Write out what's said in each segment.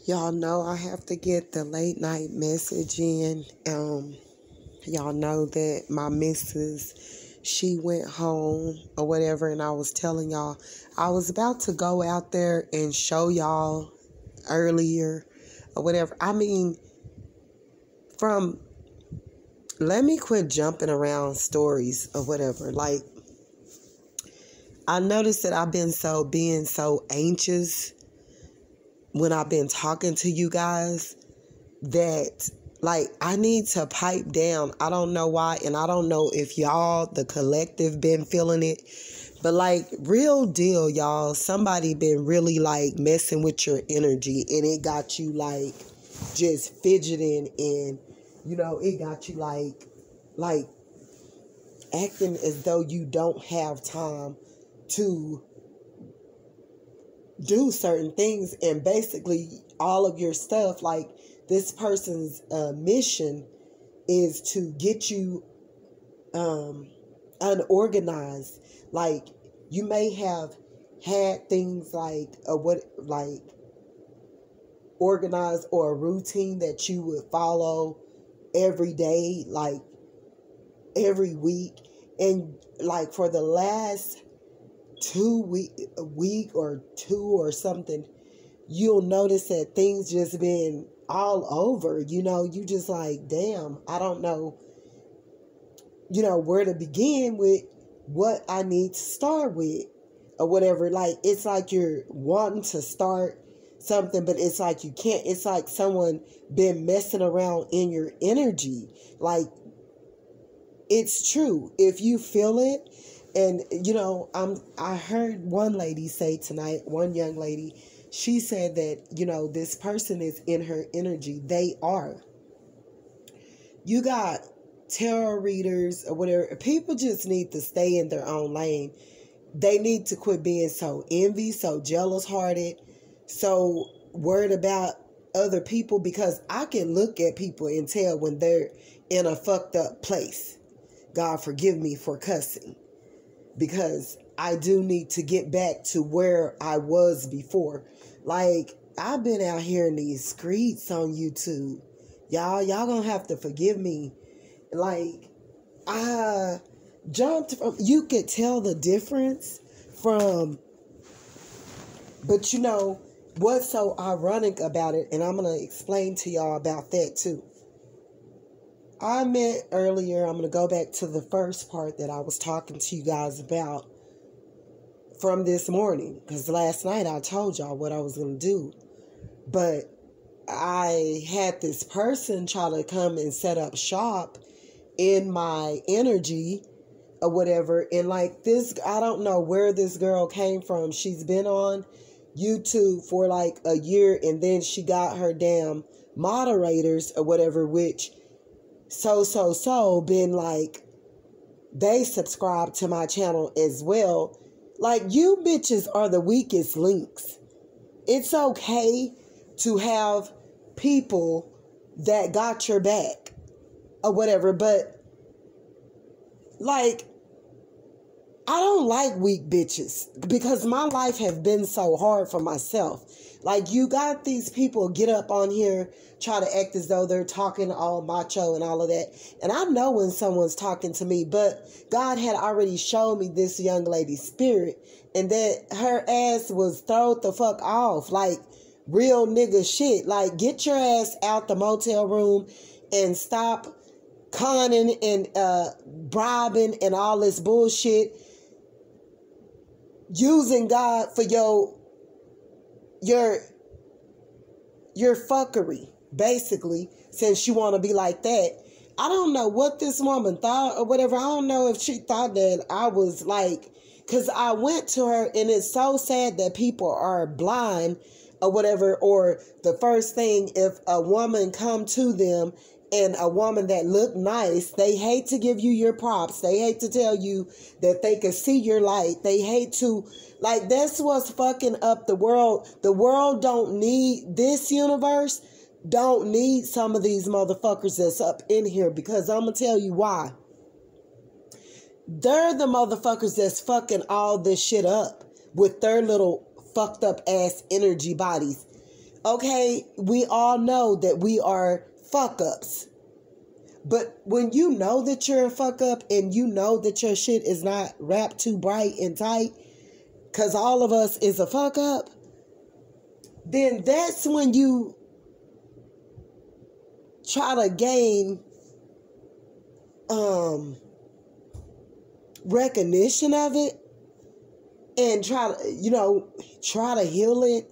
Y'all know I have to get the late night message in. Y'all know that my missus, she went home or whatever, and I was telling y'all I was about to go out there and show y'all earlier or whatever. I mean, let me quit jumping around stories or whatever. Like, I noticed that I've been being so anxious when I've been talking to you guys that, like, I need to pipe down. I don't know why, and I don't know if y'all, the collective, been feeling it, but, like, real deal, y'all, somebody been really, like, messing with your energy, and it got you, like, just fidgeting, and, you know, it got you, like, acting as though you don't have time to do certain things, and basically all of your stuff, like, this person's mission is to get you unorganized. Like, you may have had things like organized, or a routine that you would follow every day, like every week, and like for the last a week or two or something, you'll notice that things just been all over. You know, you just like, damn, I don't know, you know, where to begin with what I need to start with or whatever. Like, it's like you're wanting to start something, but it's like you can't. It's like someone been messing around in your energy. Like, it's true. If you feel it, and, you know, I heard one lady say tonight, one young lady, she said that, you know, this person is in her energy. They are. You got tarot readers or whatever. People just need to stay in their own lane. They need to quit being so envy, so jealous-hearted, so worried about other people, because I can look at people and tell when they're in a fucked up place. God forgive me for cussing, because I do need to get back to where I was before. Like, I've been out here in these streets on YouTube. Y'all gonna have to forgive me. Like, I jumped from, you could tell the difference from, but you know, what's so ironic about it, and I'm gonna explain to y'all about that too. I meant earlier, I'm going to go back to the first part that I was talking to you guys about from this morning, because last night I told y'all what I was going to do. But I had this person try to come and set up shop in my energy or whatever. And like this, I don't know where this girl came from. She's been on YouTube for like a year, and then she got her damn moderators or whatever, which been like, they subscribe to my channel as well. Like, you bitches are the weakest links. It's okay to have people that got your back or whatever, but like, I don't like weak bitches, because my life has been so hard for myself. Like, you got these people get up on here, try to act as though they're talking all macho and all of that. And I know when someone's talking to me, but God had already shown me this young lady's spirit, and that her ass was throwed the fuck off. Like, real nigga shit. Like, get your ass out the motel room and stop conning and bribing and all this bullshit. Using God for your fuckery, basically, since you want to be like that. I don't know what this woman thought or whatever. I don't know if she thought that I was like, because I went to her, and it's so sad that people are blind or whatever, or the first thing, if a woman come to them, and a woman that look nice, they hate to give you your props. They hate to tell you that they can see your light. They hate to, like, that's what's fucking up the world. The world don't need, this universe don't need some of these motherfuckers that's up in here, because I'm gonna tell you why. They're the motherfuckers that's fucking all this shit up with their little fucked up ass energy bodies. Okay, we all know that we are fuck ups. But when you know that you're a fuck up and you know that your shit is not wrapped too bright and tight, because all of us is a fuck up, then that's when you try to gain recognition of it and try to heal it,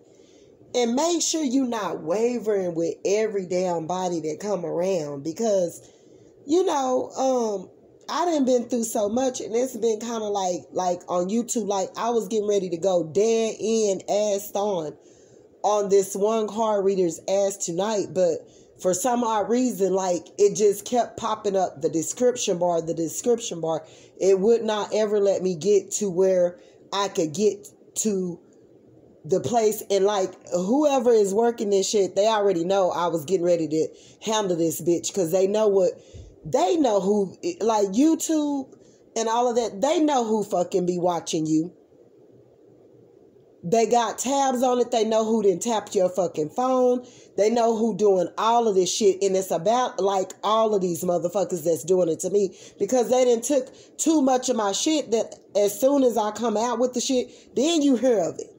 and make sure you're not wavering with every damn body that come around, because I done been through so much, and it's been kind of like on YouTube, like I was getting ready to go dead in ass on this one card reader's ass tonight, but for some odd reason, like, it just kept popping up the description bar. It would not ever let me get to where I could get to the place. And like, whoever is working this shit, they already know I was getting ready to handle this bitch, because they know who, like YouTube and all of that, they know who fucking be watching you. They got tabs on it. They know who done tapped your fucking phone. They know who doing all of this shit. And it's about like all of these motherfuckers that's doing it to me, because they done took too much of my shit, that as soon as I come out with the shit, then you hear of it.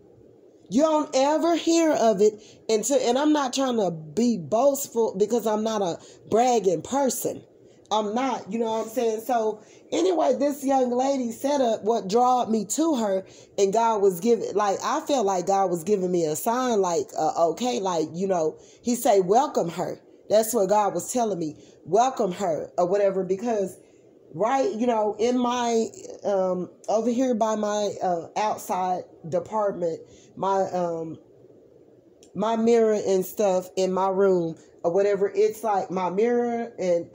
You don't ever hear of it and I'm not trying to be boastful, because I'm not a bragging person. I'm not, you know what I'm saying? So anyway, this young lady set up what drawed me to her, and God was I felt like God was giving me a sign, like, okay, like, he say, welcome her. That's what God was telling me. Welcome her or whatever, because right, in my, over here by my, outside department, my mirror and stuff in my room or whatever, it's like my mirror and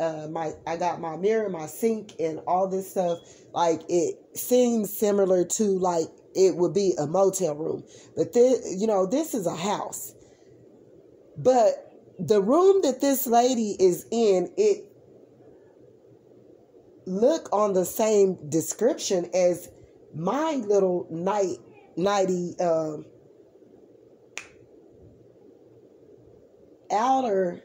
I got my mirror, my sink, and all this stuff. Like, it seems similar to like it would be a motel room, but this is a house. But the room that this lady is in, it look on the same description as my little nighty outer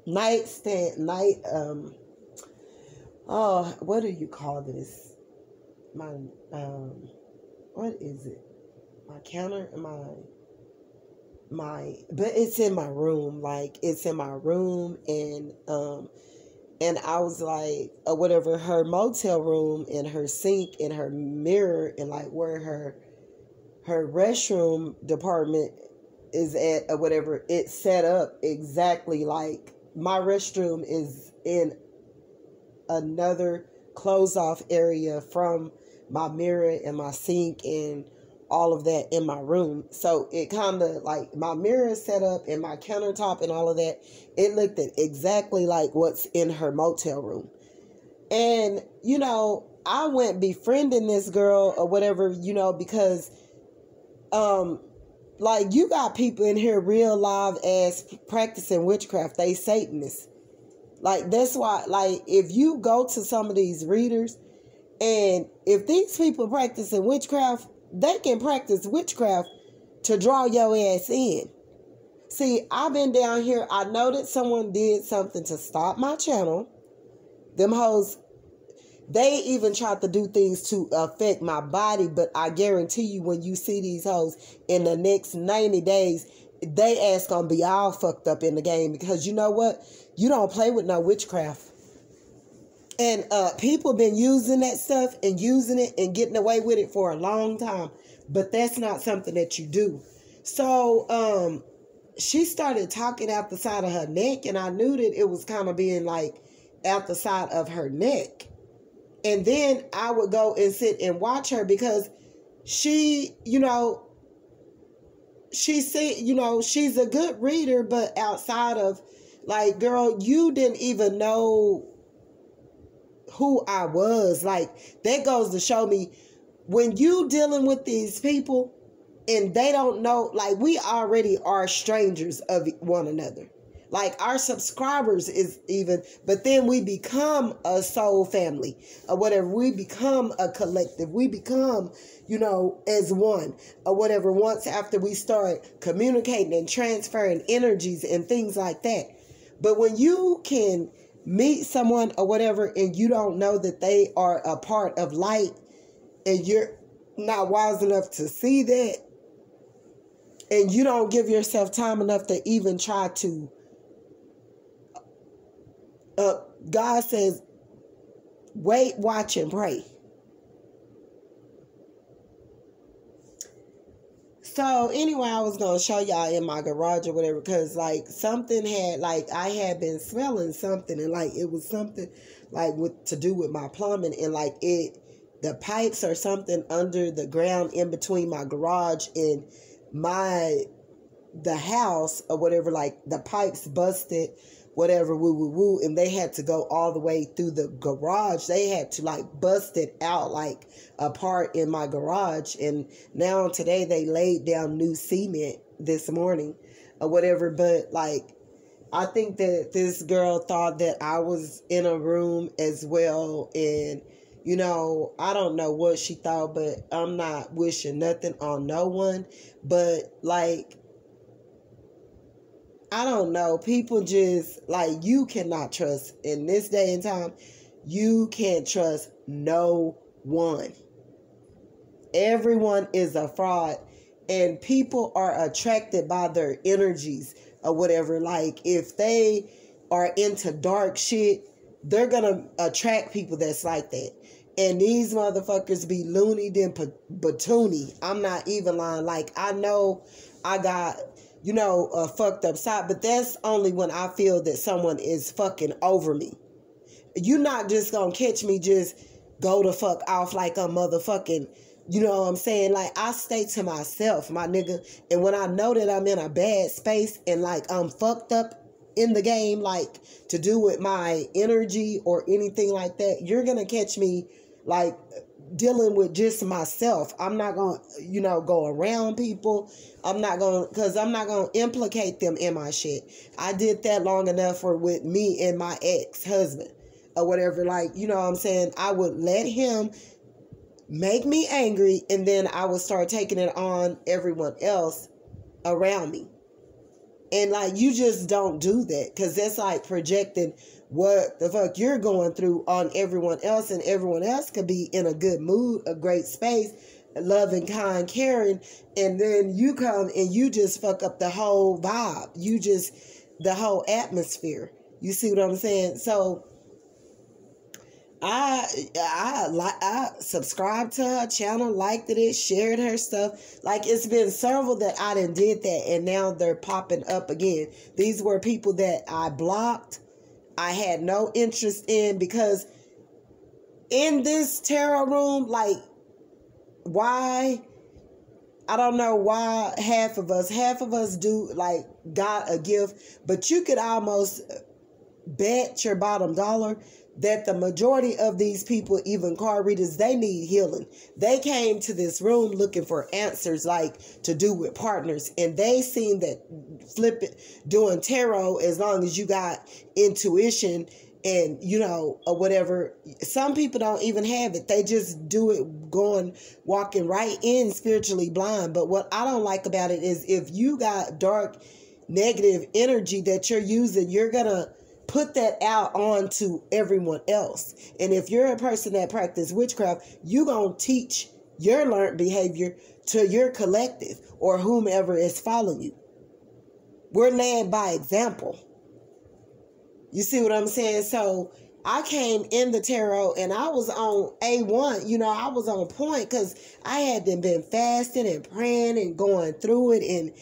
nightstand what do you call this? My what is it? My counter, but it's in my room, like it's in my room, and I was like, or whatever, her motel room and her sink and her mirror and like where her restroom department is at or whatever, it's set up exactly like my restroom is in another closed off area from my mirror and my sink and all of that in my room. So it kind of like my mirror is set up and my countertop and all of that, it looked at exactly like what's in her motel room. And I went befriending this girl or whatever, because like, you got people in here real live ass practicing witchcraft. They Satanists. Like, that's why, like, if you go to some of these readers, and if these people practicing witchcraft, they can practice witchcraft to draw your ass in. See, I've been down here. I know that someone did something to stop my channel. Them hoes, they even tried to do things to affect my body, but I guarantee you, when you see these hoes in the next 90 days, they ass gonna be all fucked up in the game, because you know what? You don't play with no witchcraft. And people been using that stuff and using it and getting away with it for a long time, but that's not something that you do. So she started talking out the side of her neck, and I knew that it was kind of being like out the side of her neck. And then I would go and sit and watch her, because she, she said, she's a good reader, but outside of, like, girl, you didn't even know who I was. Like, that goes to show me, when you dealing with these people and they don't know, like, we already are strangers of one another. Like our subscribers is even, but then we become a soul family or whatever. We become a collective. We become, as one or whatever. Once after we start communicating and transferring energies and things like that. But when you can meet someone or whatever and you don't know that they are a part of light and you're not wise enough to see that, and you don't give yourself time enough to even try to, God says, wait, watch, and pray. So anyway, I was going to show y'all in my garage or whatever, because like something had, like I had been smelling something, and like it was something like to do with my plumbing, and like the pipes or something under the ground in between my garage and the house or whatever, like the pipes busted, whatever, woo, and they had to go all the way through the garage. They had to like bust it out like a part in my garage. And now today they laid down new cement this morning or whatever. But like, I think that this girl thought that I was in a room as well. And, I don't know what she thought, but I'm not wishing nothing on no one. But like, I don't know. People just, like, you cannot trust in this day and time. You can't trust no one. Everyone is a fraud. And people are attracted by their energies or whatever. Like, if they are into dark shit, they're going to attract people that's like that. And these motherfuckers be loony than batoony. I'm not even lying. Like, I know I got, a fucked up side, but that's only when I feel that someone is fucking over me. You're not just gonna catch me just go the fuck off like a motherfucking, you know what I'm saying? Like, I stay to myself, my nigga. And when I know that I'm in a bad space and like I'm fucked up in the game, like to do with my energy or anything like that, you're gonna catch me like dealing with just myself. I'm not going to, go around people. I'm not going to implicate them in my shit. I did that long enough with me and my ex-husband or whatever. Like, you know what I'm saying? I would let him make me angry, and then I would start taking it on everyone else around me. And like, you just don't do that, because that's like projecting what the fuck you're going through on everyone else, and everyone else could be in a good mood, a great space, loving, kind, caring, and then you come and you just fuck up the whole vibe. The whole atmosphere. You see what I'm saying? So I subscribed to her channel, liked it, shared her stuff. Like, it's been several that I done did that, and now they're popping up again. These were people that I blocked. I had no interest in, because in this tarot room, like, why? I don't know why half of us do, like, got a gift, but you could almost bet your bottom dollar that the majority of these people, even card readers, they need healing. They came to this room looking for answers, like to do with partners, and they seen that doing tarot, as long as you got intuition and, or whatever. Some people don't even have it. They just do it walking right in spiritually blind. But what I don't like about it is, if you got dark, negative energy that you're using, you're going to put that out onto everyone else. And if you're a person that practices witchcraft, you're going to teach your learned behavior to your collective or whomever is following you. We're led by example. You see what I'm saying? So I came in the tarot and I was on A1, I was on point, because I had been fasting and praying and going through it, and,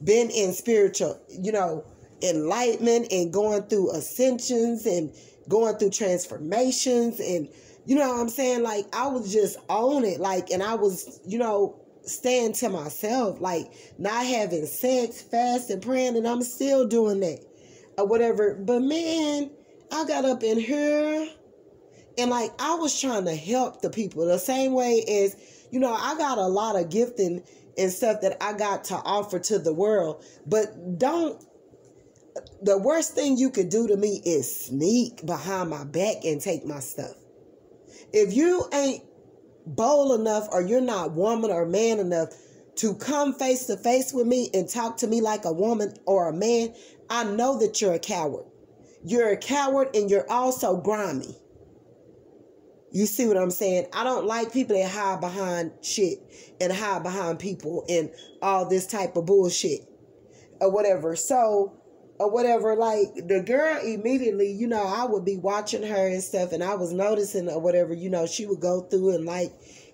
been in spiritual, enlightenment, and going through ascensions and going through transformations, and you know what I'm saying, like, I was just on it, like, and I was staying to myself, like not having sex, fasting, praying, and I'm still doing that or whatever. But man, I got up in here and like I was trying to help the people the same way as I got a lot of gifting and stuff that I got to offer to the world, but don't The worst thing you could do to me is sneak behind my back and take my stuff. If you ain't bold enough, or you're not woman or man enough to come face to face with me and talk to me like a woman or a man, I know that you're a coward. You're a coward, and you're also grimy. You see what I'm saying? I don't like people that hide behind shit and hide behind people and all this type of bullshit or whatever. So, or whatever, like the girl immediately, you know, I would be watching her and stuff, and I was noticing or whatever, you know, she would go through and like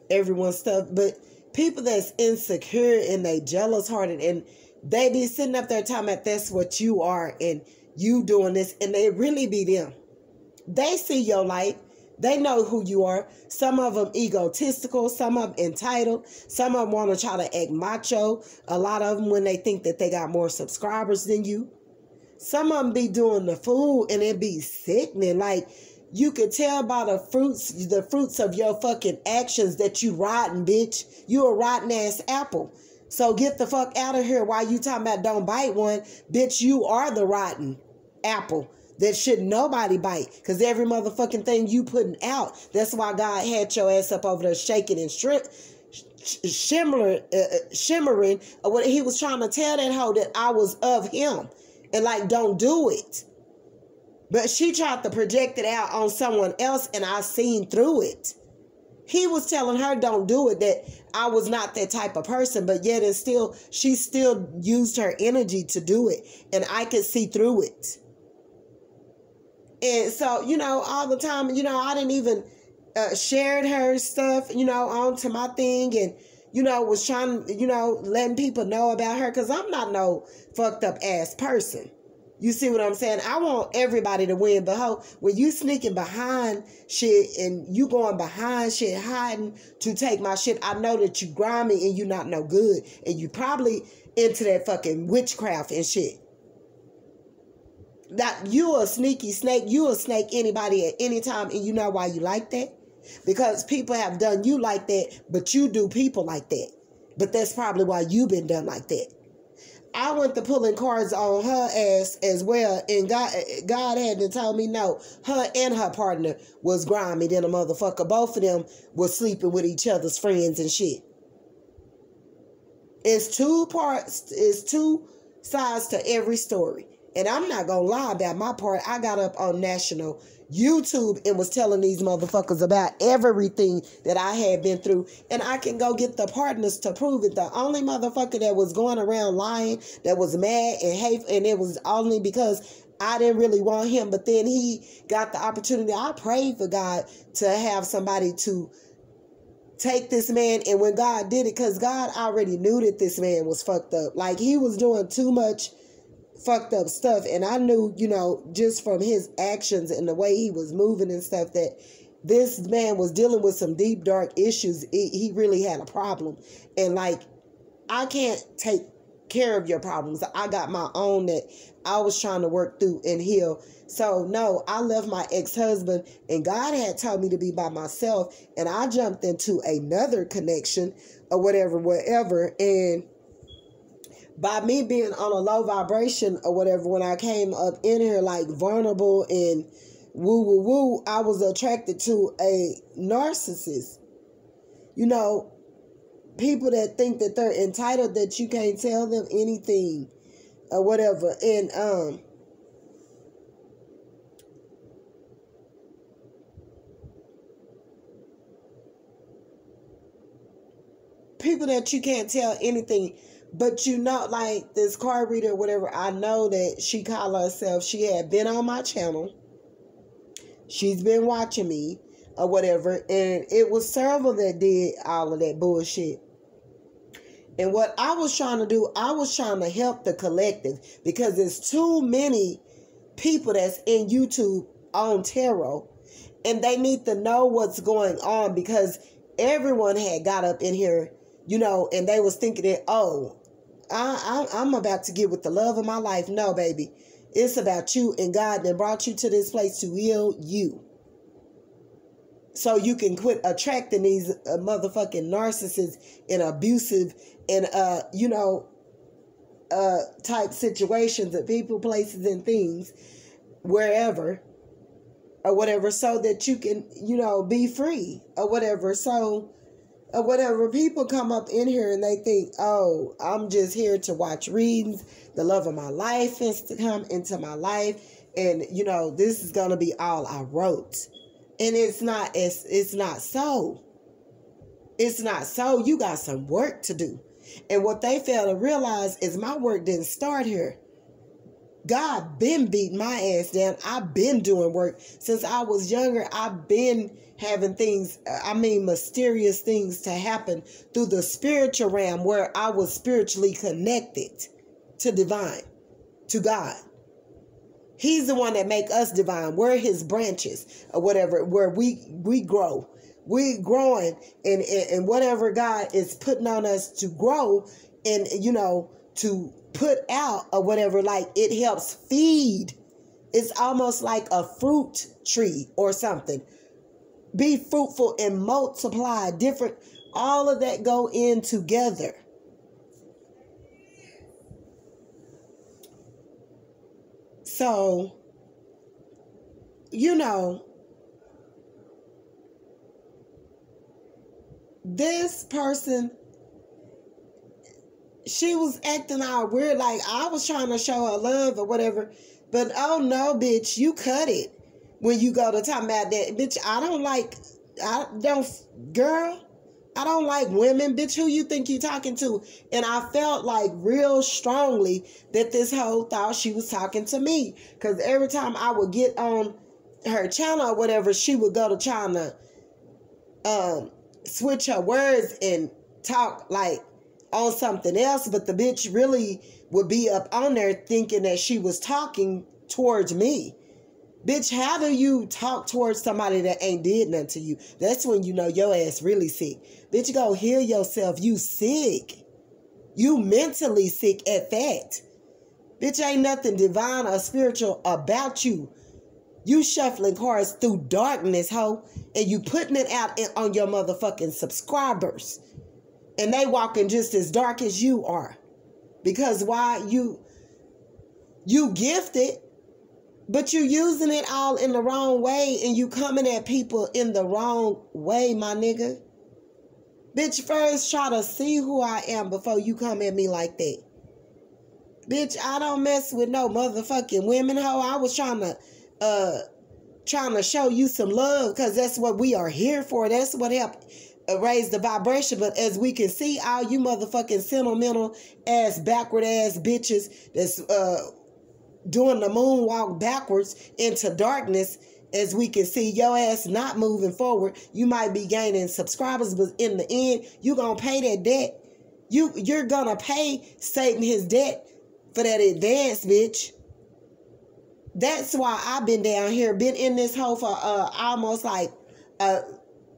everyone's stuff. But people that's insecure and they jealous hearted, and they be sitting up there talking about that's what you are and you doing this, and they really be them. They see your light. They know who you are. Some of them egotistical, some of them entitled, some of them want to try to act macho. A lot of them when they think that they got more subscribers than you. Some of them be doing the fool, and it be sickening. Like, you could tell by the fruits of your fucking actions that you rotten, bitch. You a rotten ass apple. So get the fuck out of here while you talking about don't bite one. Bitch, you are the rotten apple that should nobody bite. Because every motherfucking thing you putting out, that's why God had your ass up over there shaking and shimmering. What he was trying to tell that hoe that I was of him. And like, don't do it. But she tried to project it out on someone else, and I seen through it. He was telling her don't do it, that I was not that type of person, but yet and still, she still used her energy to do it. And I could see through it. And so, you know, all the time, you know, I didn't even shared her stuff, you know, onto my thing, and, you know, was trying, you know, letting people know about her, because I'm not no fucked up ass person. You see what I'm saying? I want everybody to win. But when you sneaking behind shit and you going behind shit, hiding to take my shit, I know that you grimy and you not no good. And you probably into that fucking witchcraft and shit. That you a sneaky snake. You will snake anybody at any time. And you know why you like that? Because people have done you like that, but you do people like that. But that's probably why you've been done like that. I went to pulling cards on her ass as well, and God had to tell me no. Her and her partner was grimy than a motherfucker. Both of them was sleeping with each other's friends and shit. It's two parts. It's two sides to every story. And I'm not going to lie about my part. I got up on national YouTube and was telling these motherfuckers about everything that I had been through. And I can go get the partners to prove it. The only motherfucker that was going around lying, that was mad and hateful, and it was only because I didn't really want him. But then he got the opportunity. I prayed for God to have somebody to take this man. And when God did it, because God already knew that this man was fucked up. Like, he was doing too much fucked up stuff, and I knew, you know, just from his actions and the way he was moving and stuff, that this man was dealing with some deep dark issues. He really had a problem, and like, I can't take care of your problems. I got my own that I was trying to work through and heal. So no, I left my ex-husband, and God had told me to be by myself, and I jumped into another connection or whatever, and by me being on a low vibration or whatever, when I came up in here like vulnerable and woo, I was attracted to a narcissist. You know, people that think that they're entitled, that you can't tell them anything or whatever. And people that you can't tell anything. But you know, like this card reader or whatever, I know that she called herself, she had been on my channel. She's been watching me or whatever. And it was several that did all of that bullshit. And what I was trying to do, I was trying to help the collective. Because there's too many people that's in YouTube on tarot. And they need to know what's going on. Because everyone had got up in here, you know, and they was thinking that, oh, I'm about to get with the love of my life. No, baby. It's about you, and God that brought you to this place to heal you. So you can quit attracting these motherfucking narcissists and abusive and, you know, type situations of people, places, and things, wherever, or whatever, so that you can, be free, or whatever. So, or whatever, people come up in here and they think, oh, I'm just here to watch readings. The love of my life is to come into my life. And, this is going to be all I wrote. And it's not so. It's not so. You got some work to do. And what they fail to realize is my work didn't start here. God been beating my ass down. I've been doing work since I was younger. I've been having things, mysterious things to happen through the spiritual realm, where I was spiritually connected to divine, to God. He's the one that make us divine. We're his branches, or whatever, where we grow. We growing and whatever God is putting on us to grow and, to put out, or whatever, like it helps feed. It's almost like a fruit tree or something. Be fruitful and multiply. Different, all of that go in together. So, this person, she was acting all weird, like I was trying to show her love or whatever. But oh no, bitch, you cut it when you go to talk about that. Bitch, I don't like women. Bitch, who you think you talking to? And I felt like real strongly that this hoe thought she was talking to me. Because every time I would get on her channel or whatever, she would go to trying to switch her words and talk like on something else, but the bitch really would be up on there thinking that she was talking towards me. Bitch, how do you talk towards somebody that ain't did nothing to you? That's when you know your ass really sick. Bitch, go heal yourself. You sick. You mentally sick at that. Bitch, ain't nothing divine or spiritual about you. You shuffling cards through darkness, ho, and you putting it out on your motherfucking subscribers. And they walking just as dark as you are. Because why? You gifted, but you using it all in the wrong way, and you coming at people in the wrong way, my nigga. Bitch, first try to see who I am before you come at me like that. Bitch, I don't mess with no motherfucking women, ho. I was trying to show you some love, because that's what we are here for. That's what helped raise the vibration. But as we can see, all you motherfucking sentimental ass, backward ass bitches that's doing the moonwalk backwards into darkness, as we can see, your ass not moving forward. You might be gaining subscribers, but in the end, you gonna pay that debt. You're gonna pay Satan his debt for that advance, bitch. That's why I've been down here, been in this hole for almost like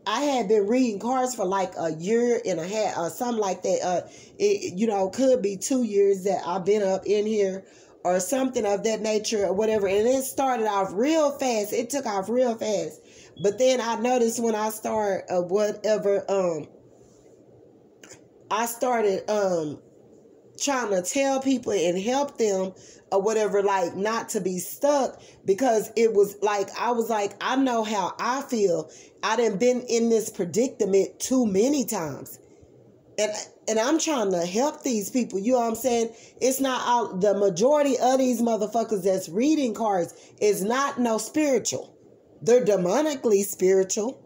I had been reading cards for like a year and a half or something like that. It could be 2 years that I've been up in here or something of that nature or whatever. And it started off real fast. It took off real fast. But then I noticed when I started I started trying to tell people and help them or whatever, like not to be stuck, because it was like, I was like, I know how I feel. I done been in this predicament too many times. And I'm trying to help these people. You know what I'm saying? It's not all, the majority of these motherfuckers that's reading cards is not no spiritual. They're demonically spiritual.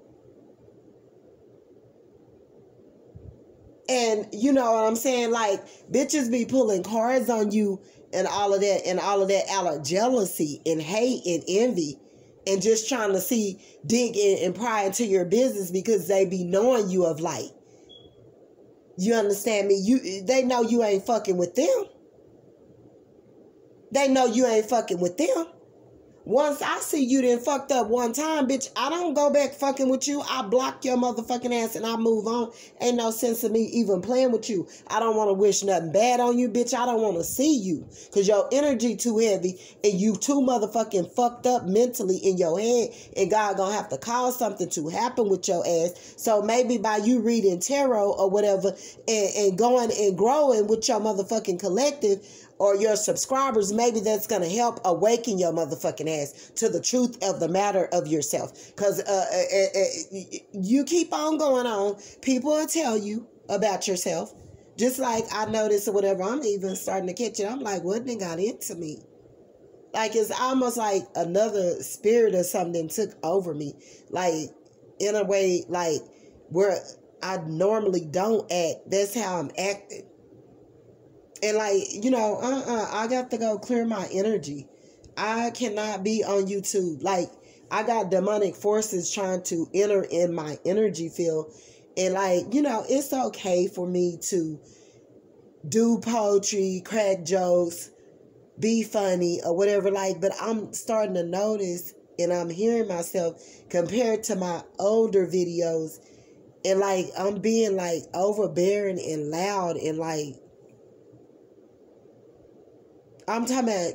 And you know what I'm saying? Like, bitches be pulling cards on you and all of that out of jealousy and hate and envy, and just trying to dig in and pry into your business because they be knowing you of light. You understand me? They know you ain't fucking with them. They know you ain't fucking with them. Once I see you done fucked up one time, bitch, I don't go back fucking with you. I block your motherfucking ass and I move on. Ain't no sense of me even playing with you. I don't want to wish nothing bad on you, bitch. I don't want to see you. Because your energy too heavy and you too motherfucking fucked up mentally in your head. And God gonna have to cause something to happen with your ass. So maybe by you reading tarot or whatever and going and growing with your motherfucking collective, or your subscribers, maybe that's going to help awaken your motherfucking ass to the truth of the matter of yourself. Because you keep on going on, people will tell you about yourself. Just like I noticed or whatever, I'm even starting to catch it. I'm like, what done got into me? Like, it's almost like another spirit or something took over me. Like, in a way, like, where I normally don't act. That's how I'm acting. And like, you know, I got to go clear my energy. I cannot be on YouTube. Like, I got demonic forces trying to enter in my energy field. And like, you know, it's okay for me to do poetry, crack jokes, be funny or whatever. Like, but I'm starting to notice and I'm hearing myself compared to my older videos. And like, I'm being like overbearing and loud and like, I'm talking about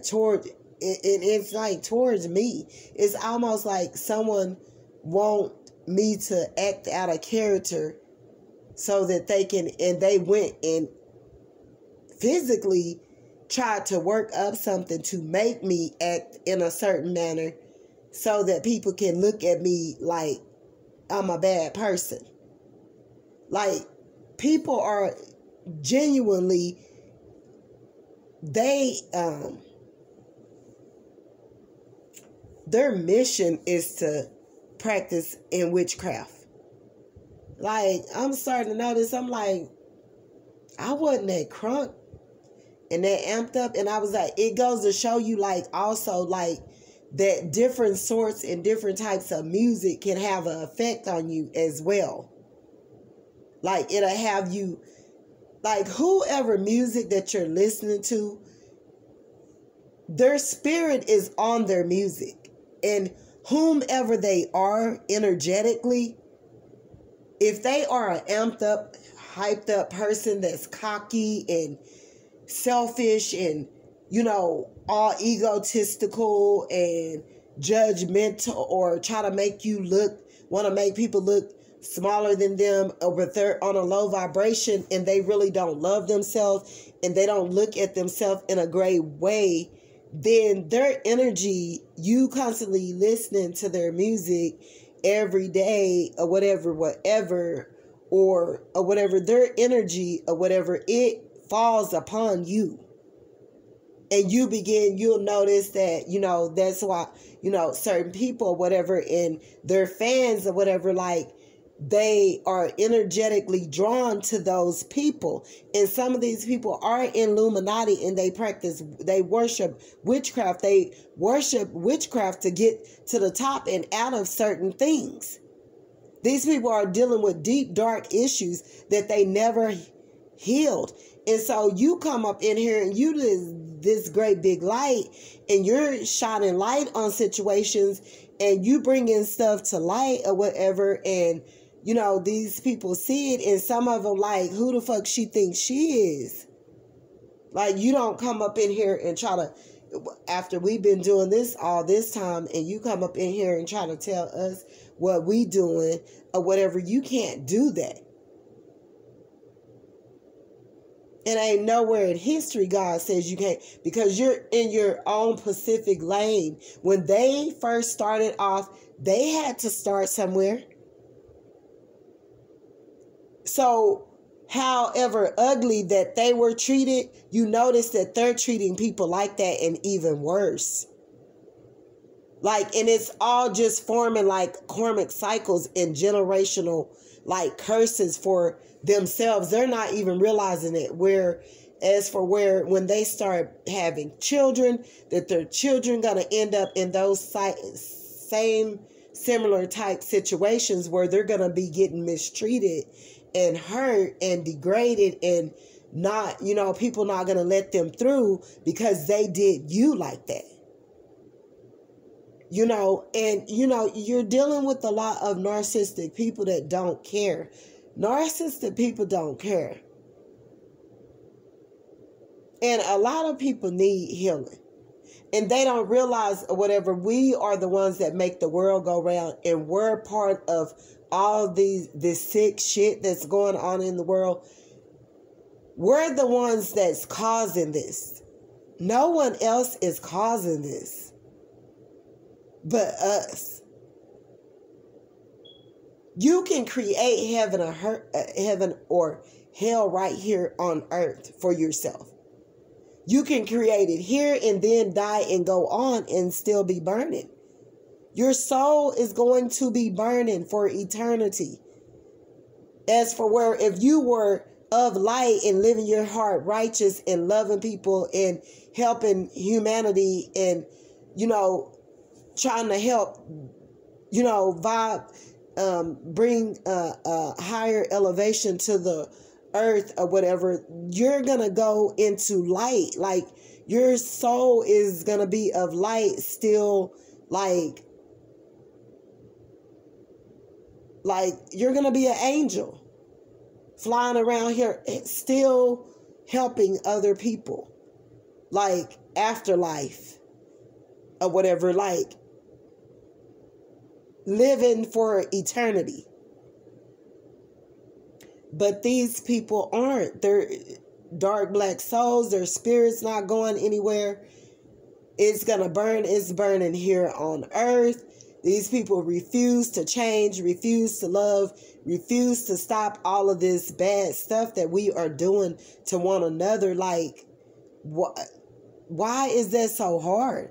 it's like towards me. It's almost like someone want me to act out of character so that they can, and they went and physically tried to work up something to make me act in a certain manner so that people can look at me like I'm a bad person. Like, people are genuinely, their mission is to practice in witchcraft. Like, I'm starting to notice, I'm like, I wasn't that crunk and that amped up. And I was like, it goes to show you, like, also, like, that different sorts and different types of music can have an effect on you as well. Like, it'll have you, like, whoever music that you're listening to, their spirit is on their music. And whomever they are energetically, if they are an amped up, hyped up person that's cocky and selfish and, you know, all egotistical and judgmental, or try to make you want to make people look smaller than them, or they're on a low vibration and they really don't love themselves and they don't look at themselves in a great way, then their energy, you constantly listening to their music every day or whatever, or whatever, their energy or whatever, it falls upon you. And you'll notice that, you know, that's why, you know, certain people or whatever, and their fans or whatever, like, they are energetically drawn to those people. And some of these people are Illuminati and they worship witchcraft. They worship witchcraft to get to the top and out of certain things. These people are dealing with deep, dark issues that they never healed. And so you come up in here and you this great big light, and you're shining light on situations, and you bring in stuff to light or whatever, and you know, these people see it, and some of them like, who the fuck she thinks she is? Like, you don't come up in here and try to, after we've been doing this all this time, and you come up in here and try to tell us what we doing or whatever. You can't do that. It ain't nowhere in history God says you can't, because you're in your own Pacific lane. When they first started off, they had to start somewhere. So, however ugly that they were treated, you notice that they're treating people like that and even worse. Like, and it's all just forming like karmic cycles and generational like curses for themselves. They're not even realizing it. When they start having children, that their children gonna end up in those same similar type situations where they're gonna be getting mistreated and hurt and degraded, and not, you know, people not gonna let them through because they did you like that. And you're dealing with a lot of narcissistic people that don't care. Narcissistic people don't care. And a lot of people need healing. And they don't realize whatever, we are the ones that make the world go round, and we're part of all this sick shit that's going on in the world. We're the ones that's causing this. No one else is causing this but us. You can create heaven or hell right here on earth for yourself. You can create it here and then die and go on and still be burning. Your soul is going to be burning for eternity. As for where, if you were of light and living your heart righteous and loving people and helping humanity and, trying to help, bring a higher elevation to the earth or whatever, you're gonna go into light. Like, your soul is gonna be of light still, like you're gonna be an angel flying around here still helping other people, like afterlife or whatever, like living for eternity. But these people aren't. They're dark black souls. Their spirit's not going anywhere. It's going to burn. It's burning here on earth. These people refuse to change, refuse to love, refuse to stop all of this bad stuff that we are doing to one another. Like, why is that so hard?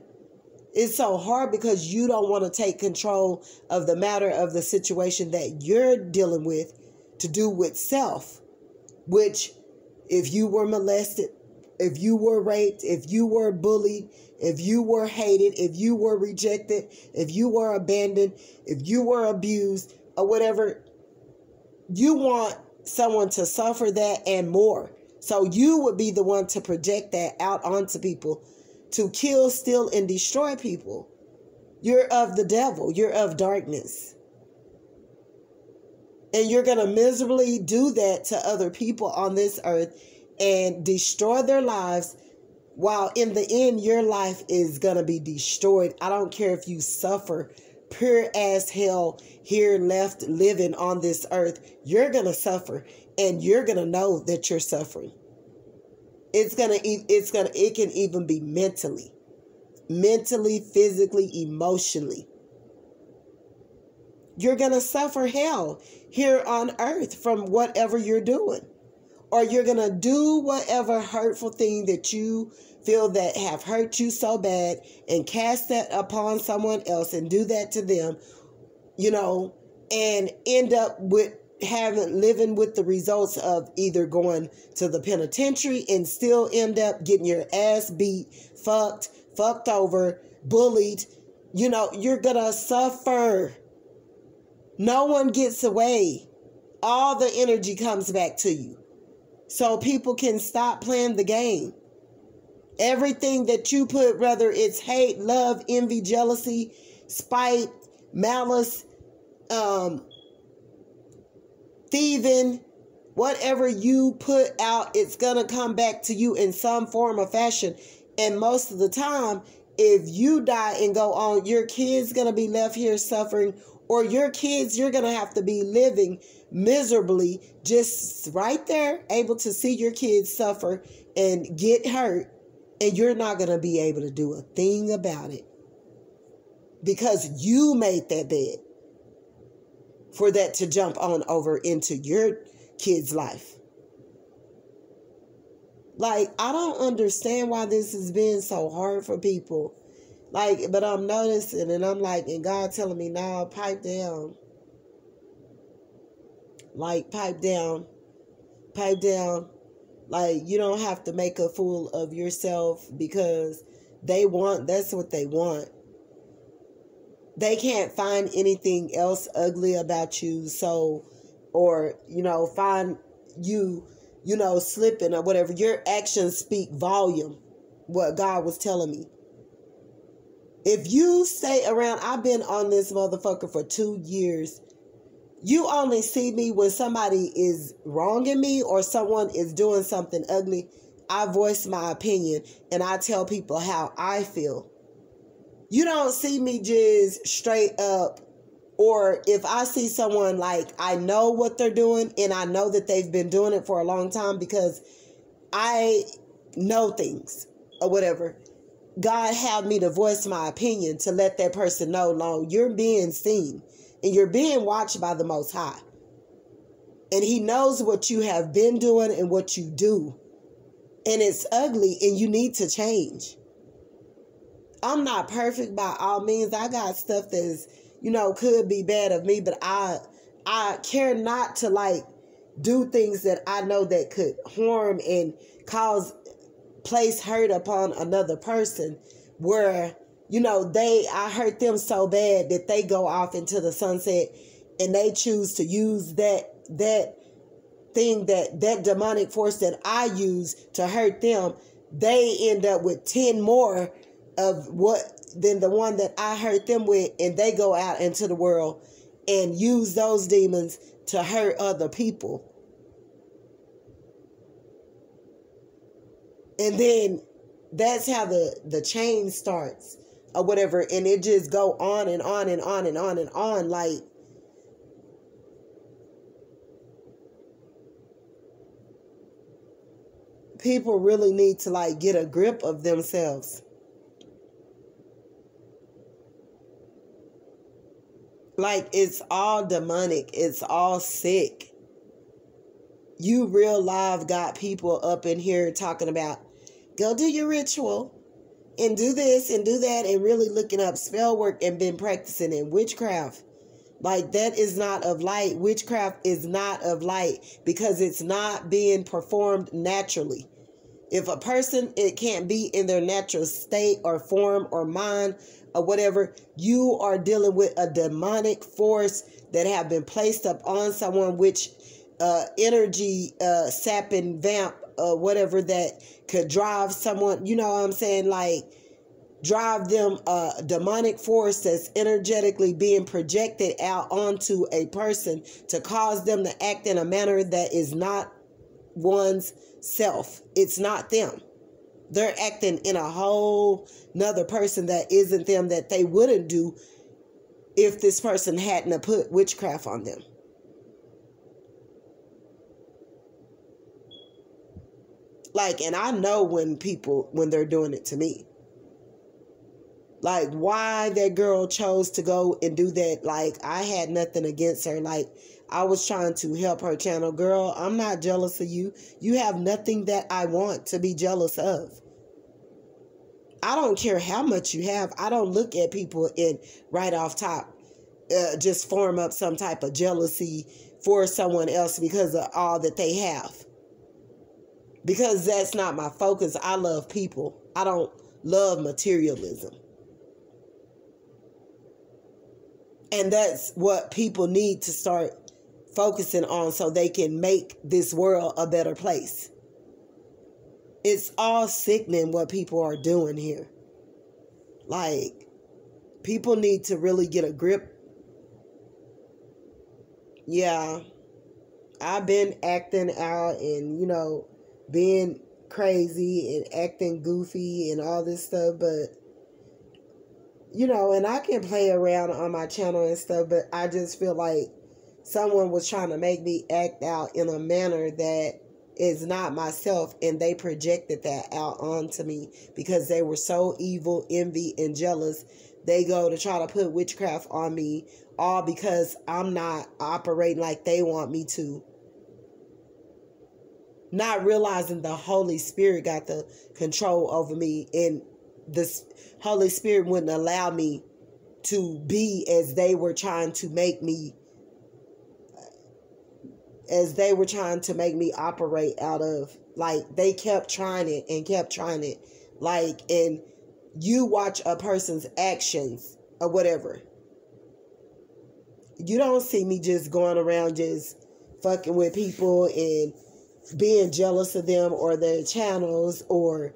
It's so hard because you don't want to take control of the matter of the situation that you're dealing with to do with self, which if you were molested, if you were raped, if you were bullied, if you were hated, if you were rejected, if you were abandoned, if you were abused or whatever, you want someone to suffer that and more. So you would be the one to project that out onto people, to kill, steal, and destroy people. You're of the devil. You're of darkness. And you're going to miserably do that to other people on this earth and destroy their lives, while in the end, your life is going to be destroyed. I don't care if you suffer pure as hell here left living on this earth. You're going to suffer, and you're going to know that you're suffering. It can even be mentally, physically, emotionally. You're going to suffer hell here on earth from whatever you're doing. Or you're going to do whatever hurtful thing that you feel that have hurt you so bad and cast that upon someone else and do that to them, and end up with living with the results of either going to the penitentiary and still end up getting your ass beat, fucked over, bullied. You're going to suffer. No one gets away. All the energy comes back to you. So people can stop playing the game. Everything that you put, whether it's hate, love, envy, jealousy, spite, malice, thieving, whatever you put out, it's going to come back to you in some form or fashion. And most of the time, if you die and go on, your kids going to be left here suffering, or your kids, you're going to have to be living miserably, just right there, able to see your kids suffer and get hurt, and you're not going to be able to do a thing about it because you made that bed for that to jump on over into your kid's life. Like, I don't understand why this has been so hard for people. Like, but I'm noticing, and I'm like, and God telling me, nah, pipe down. Like, pipe down. Like, you don't have to make a fool of yourself because that's what they want. They can't find anything else ugly about you. So, or, find you, slipping or whatever. Your actions speak volume. What God was telling me. If you stay around, I've been on this motherfucker for 2 years. You only see me when somebody is wronging me or someone is doing something ugly. I voice my opinion and I tell people how I feel. You don't see me just straight up, or if I see someone like I know what they're doing and I know that they've been doing it for a long time because I know things or whatever. God had me to voice my opinion to let that person know, no, you're being seen and you're being watched by the Most High. And He knows what you have been doing and what you do. And it's ugly and you need to change. I'm not perfect by all means. I got stuff that is, could be bad of me, but I care not to like do things that I know that could harm and place hurt upon another person where, I hurt them so bad that they go off into the sunset and they choose to use that thing, that demonic force that I use to hurt them. They end up with 10 more of than the one that I hurt them with, and they go out into the world and use those demons to hurt other people. And then that's how the chain starts or whatever. And it just go on and on and on and on and on. Like, people really need to like get a grip of themselves. Like, it's all demonic. It's all sick. You real live got people up in here talking about, go do your ritual and do this and do that, and really looking up spell work and been practicing in witchcraft. Like, that is not of light. Witchcraft is not of light because it's not being performed naturally. If a person, it can't be in their natural state or form or mind or whatever, you are dealing with a demonic force that have been placed up on someone, which energy sapping vamp whatever that could drive someone, you know what I'm saying, like drive them a demonic force that's energetically being projected out onto a person to cause them to act in a manner that is not one's self. It's not them. They're acting in a whole nother person that isn't them, that they wouldn't do if this person hadn't put witchcraft on them. Like, and I know when they're doing it to me. Like, why that girl chose to go and do that, like, I had nothing against her. Like, I was trying to help her channel. Girl, I'm not jealous of you. You have nothing that I want to be jealous of. I don't care how much you have. I don't look at people and right off top just form up some type of jealousy for someone else because of all that they have. Because that's not my focus. I love people. I don't love materialism. And that's what people need to start focusing on so they can make this world a better place. It's all sickening what people are doing here. Like, people need to really get a grip. Yeah, I've been acting out and, being crazy and acting goofy and all this stuff, but and I can play around on my channel and stuff, but I just feel like someone was trying to make me act out in a manner that is not myself, and they projected that out onto me because they were so evil, envy, and jealous. They go to try to put witchcraft on me, all because I'm not operating like they want me to. Not realizing the Holy Spirit got the control over me, and this Holy Spirit wouldn't allow me to be as they were trying to make me, operate out of. Like, they kept trying it and kept trying it. Like, and you watch a person's actions or whatever. You don't see me just going around just fucking with people and being jealous of them or their channels or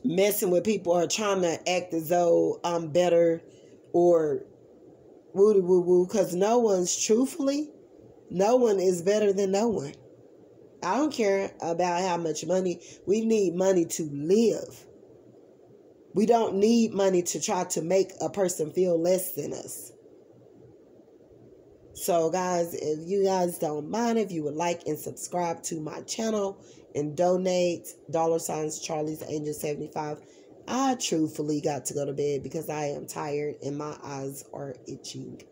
messing with people or trying to act as though I'm better or woo woo woo, because no one is better than no one. I don't care about how much money. We need money to live. We don't need money to try to make a person feel less than us. So guys, if you guys don't mind, if you would like and subscribe to my channel and donate $ Charlie's Angel 75. I truthfully got to go to bed because I am tired and my eyes are itching.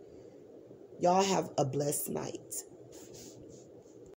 Y'all have a blessed night.